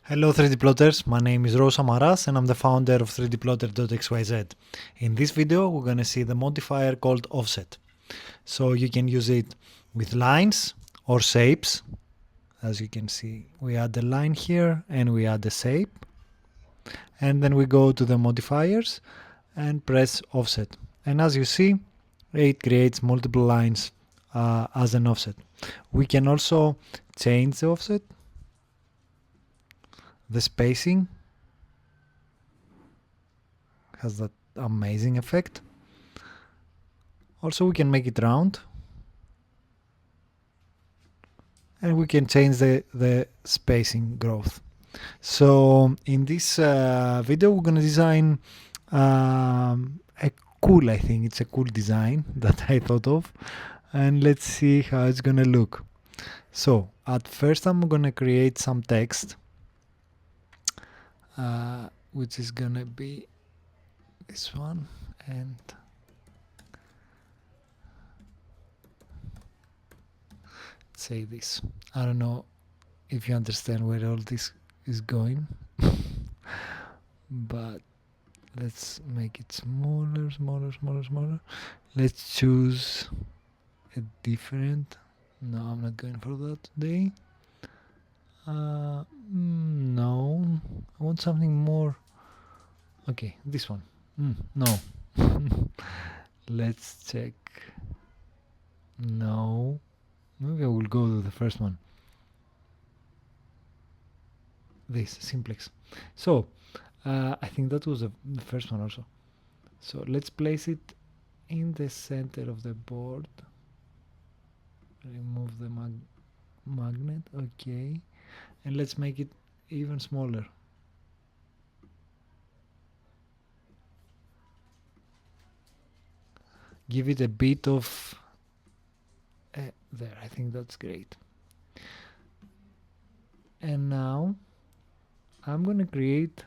Hello 3D plotters, my name is Rosa Maras and I'm the founder of 3dplotter.xyz. In this video we're going to see the modifier called offset. So you can use it with lines or shapes. As you can see, we add the line here and we add the shape. And then we go to the modifiers and press offset. And as you see, it creates multiple lines as an offset. We can also change the offset, the spacing has that amazing effect. Also we can make it round and we can change the spacing growth. So in this video we're gonna design I think it's a cool design that I thought of, and let's see how it's gonna look. So at first I'm gonna create some text which is gonna be this one, and say this. I don't know if you understand where all this is going, but let's make it smaller. Let's choose a different. No, I'm not going for that today. No, I want something more. Okay, this one. No. Let's check. No. Maybe I will go to the first one. This, simplex. So, I think that was the first one also. So let's place it in the center of the board. Remove the magnet, okay. And let's make it even smaller. Give it a bit of there, I think that's great. And now I'm gonna create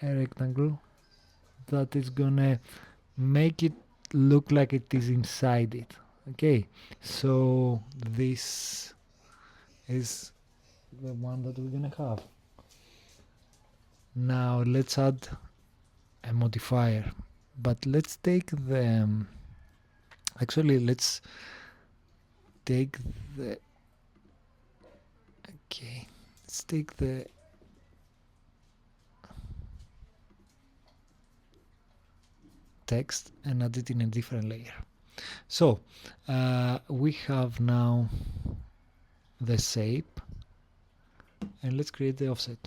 a rectangle that is gonna make it look like it is inside it. Okay, so this is the one that we're gonna have. Now let's add a modifier, but let's take the let's take the let's take the text and add it in a different layer. So we have now the shape, and let's create the offset.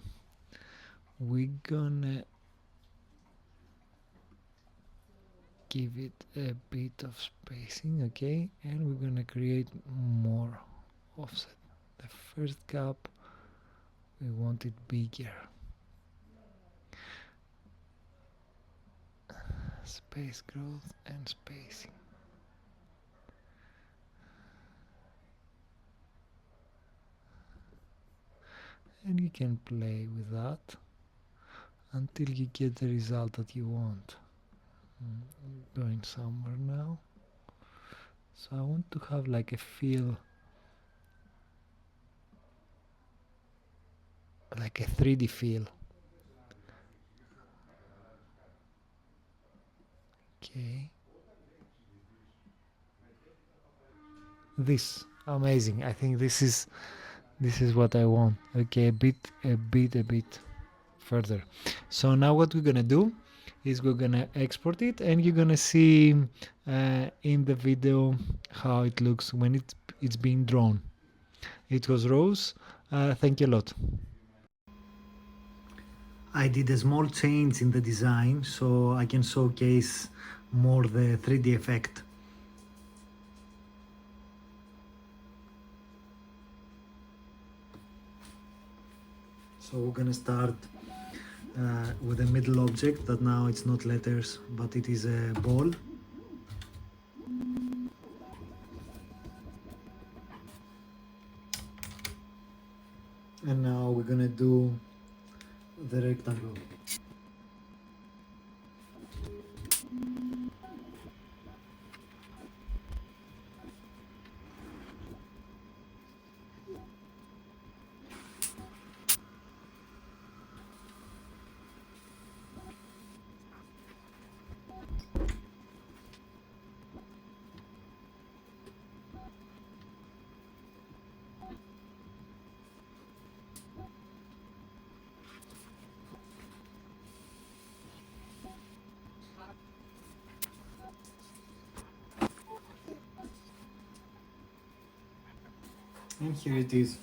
We're gonna give it a bit of spacing, okay, and we're gonna create more offset. The first gap we want it bigger. Space growth and spacing. And you can play with that until you get the result that you want. Going somewhere now. So I want to have like a feel, like a 3D feel. Okay. This amazing. I think this is what I want. Okay, a bit further. So now what we're gonna do is we're gonna export it, and you're gonna see in the video how it looks when it's being drawn. It was Rose. Thank you a lot. I did a small change in the design so I can showcase more the 3D effect. So we're gonna start with a middle object that now it's not letters but it is a ball. And now we're gonna do the rectangle. And here it is.